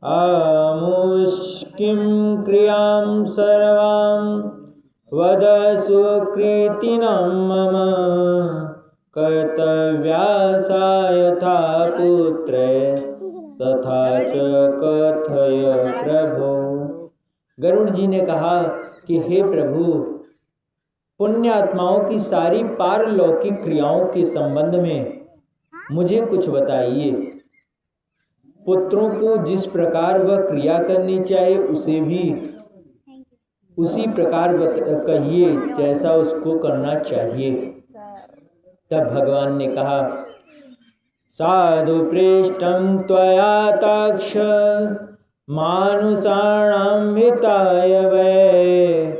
आमुष्किं क्रियां सर्वां वद सुकृतिनं मम कर्तव्या सा यथा पुत्रे तथा च कथय प्रभो। गरुड़ जी ने कहा कि हे प्रभु, पुण्यात्माओं की सारी पारलौकिक क्रियाओं के संबंध में मुझे कुछ बताइए। पुत्रों को जिस प्रकार वह क्रिया करनी चाहिए उसे भी उसी प्रकार कहिए जैसा उसको करना चाहिए। तब भगवान ने कहा, साधु पृष्ठं त्वया ताक्ष मानुषाणां हिताय वै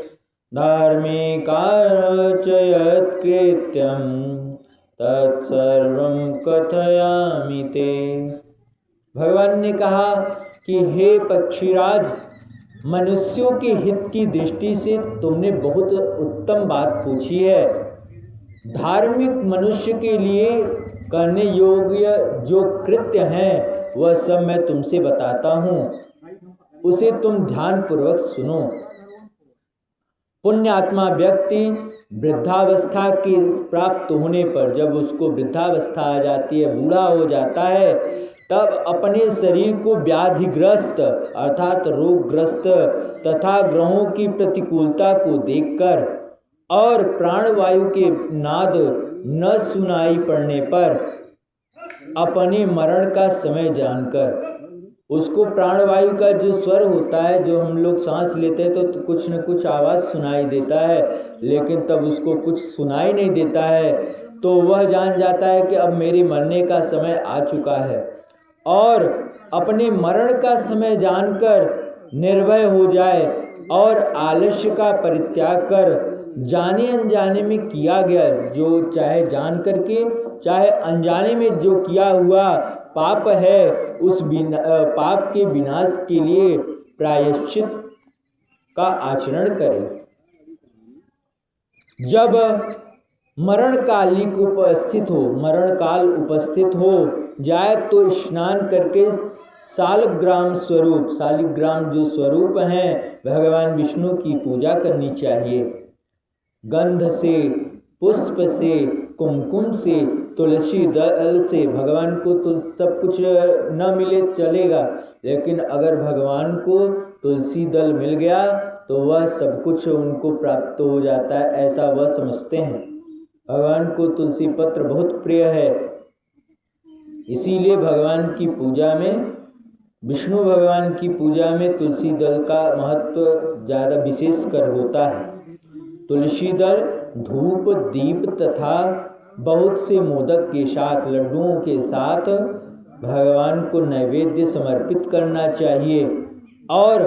धार्मिकार्च यत्कृत्यं तत्सर्वं कथयामि ते। भगवान ने कहा कि हे पक्षीराज, मनुष्यों के हित की दृष्टि से तुमने बहुत उत्तम बात पूछी है। धार्मिक मनुष्य के लिए करने योग्य जो कृत्य हैं वह सब मैं तुमसे बताता हूँ, उसे तुम ध्यानपूर्वक सुनो। पुण्यात्मा व्यक्ति वृद्धावस्था के प्राप्त होने पर, जब उसको वृद्धावस्था आ जाती है, बूढ़ा हो जाता है, तब अपने शरीर को व्याधिग्रस्त अर्थात रोगग्रस्त तथा ग्रहों की प्रतिकूलता को देखकर और प्राणवायु के नाद न सुनाई पड़ने पर अपने मरण का समय जानकर, उसको प्राणवायु का जो स्वर होता है, जो हम लोग सांस लेते हैं तो कुछ न कुछ आवाज़ सुनाई देता है, लेकिन तब उसको कुछ सुनाई नहीं देता है, तो वह जान जाता है कि अब मेरे मरने का समय आ चुका है। और अपने मरण का समय जानकर निर्भय हो जाए और आलस्य का परित्याग कर जाने अनजाने में किया गया, जो चाहे जान करके चाहे अनजाने में जो किया हुआ पाप है, उस पाप के विनाश के लिए प्रायश्चित का आचरण करें। जब मरण काल उपस्थित हो जाए तो स्नान करके शालिग्राम जो स्वरूप हैं भगवान विष्णु की पूजा करनी चाहिए। गंध से, पुष्प से, कुमकुम से, तुलसी दल से। भगवान को तो सब कुछ न मिले चलेगा, लेकिन अगर भगवान को तुलसी दल मिल गया तो वह सब कुछ उनको प्राप्त हो जाता है, ऐसा वह समझते हैं। भगवान को तुलसी पत्र बहुत प्रिय है, इसीलिए भगवान की पूजा में, विष्णु भगवान की पूजा में तुलसी दल का महत्व ज़्यादा विशेष कर होता है। तुलसी दल धूप, दीप तथा बहुत से मोदक के साथ, लड्डुओं के साथ भगवान को नैवेद्य समर्पित करना चाहिए और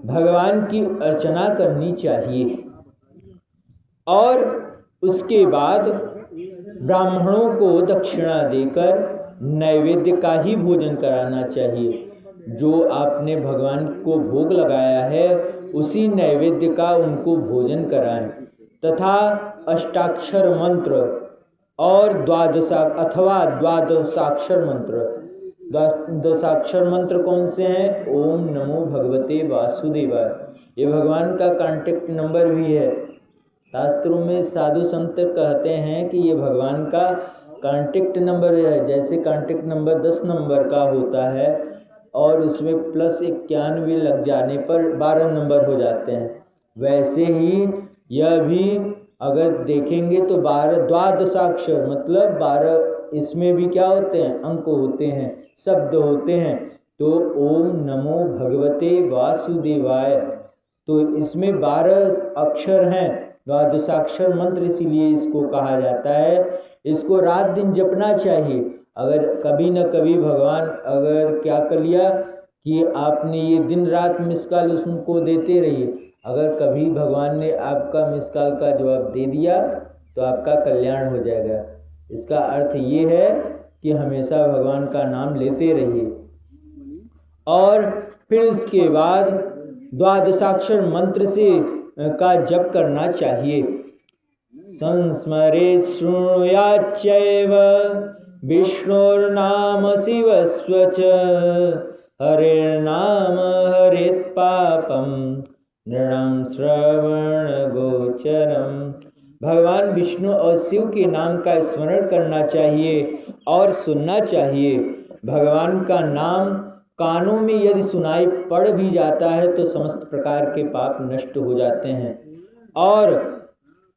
भगवान की अर्चना करनी चाहिए। और उसके बाद ब्राह्मणों को दक्षिणा देकर नैवेद्य का ही भोजन कराना चाहिए। जो आपने भगवान को भोग लगाया है उसी नैवेद्य का उनको भोजन कराएं, तथा अष्टाक्षर मंत्र और द्वादशाक्षर मंत्र। दशाक्षर मंत्र कौन से हैं? ओम नमो भगवते वासुदेवाय। ये भगवान का कांटेक्ट नंबर भी है। शास्त्रों में साधु संत कहते हैं कि ये भगवान का कांटेक्ट नंबर है। जैसे कांटेक्ट नंबर 10 नंबर का होता है और उसमें +91 लग जाने पर 12 नंबर हो जाते हैं, वैसे ही यह भी अगर देखेंगे तो 12 द्वादशाक्षर मतलब 12, इसमें भी क्या होते हैं? अंक होते हैं, शब्द होते हैं। तो ओम नमो भगवते वासुदेवाय, तो इसमें 12 अक्षर हैं, द्वादशाक्षर मंत्र, इसीलिए इसको कहा जाता है। इसको रात दिन जपना चाहिए। अगर कभी न कभी भगवान अगर क्या कर लिया कि आपने ये दिन रात मिस कॉल उसको देते रहिए, अगर कभी भगवान ने आपका मिस कॉल का जवाब दे दिया तो आपका कल्याण हो जाएगा। इसका अर्थ ये है कि हमेशा भगवान का नाम लेते रहिए। और फिर इसके बाद द्वादशाक्षर मंत्र से का जप करना चाहिए। संस्मरेत् शृणुयाच्चैव विष्णोर्नाम शिवस्य च हरिर्नाम हरेत् पापम नृणं श्रवण गोचरम। भगवान विष्णु और शिव के नाम का स्मरण करना चाहिए और सुनना चाहिए। भगवान का नाम कानों में यदि सुनाई पड़ भी जाता है तो समस्त प्रकार के पाप नष्ट हो जाते हैं। और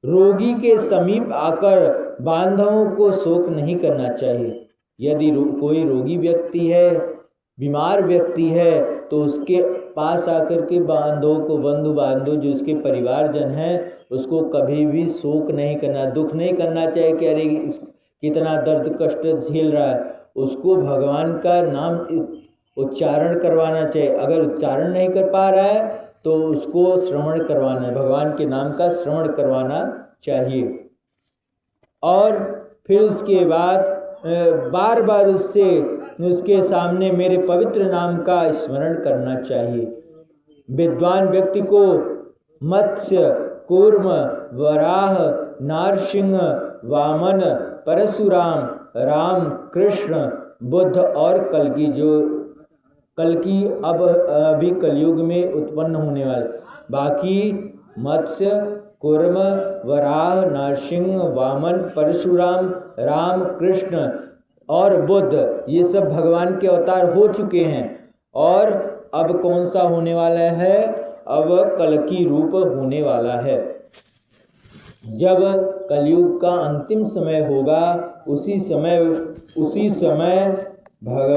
रोगी के समीप आकर बांधवों को शोक नहीं करना चाहिए। यदि कोई रोगी व्यक्ति है, बीमार व्यक्ति है, तो उसके पास आकर के बांधवों को, बंधु बांधव जो उसके परिवारजन हैं, उसको कभी भी शोक नहीं करना, दुख नहीं करना चाहिए कि अरे कितना दर्द कष्ट झेल रहा है। उसको भगवान का नाम उच्चारण करवाना चाहिए। अगर उच्चारण नहीं कर पा रहा है तो उसको श्रवण करवाना है, भगवान के नाम का श्रवण करवाना चाहिए। और फिर उसके बाद बार बार उसके सामने मेरे पवित्र नाम का स्मरण करना चाहिए। विद्वान व्यक्ति को मत्स्य, कूर्म, वराह, नारसिंह, वामन, परशुराम, राम, कृष्ण, बुद्ध और कल्कि अब अभी कलयुग में उत्पन्न होने वाले, बाकी मत्स्य, कूर्म, वराह, नरसिंह, वामन, परशुराम, राम, कृष्ण और बुद्ध, ये सब भगवान के अवतार हो चुके हैं। और अब कौन सा होने वाला है? अब कल्कि रूप होने वाला है। जब कलयुग का अंतिम समय होगा, उसी समय भगवान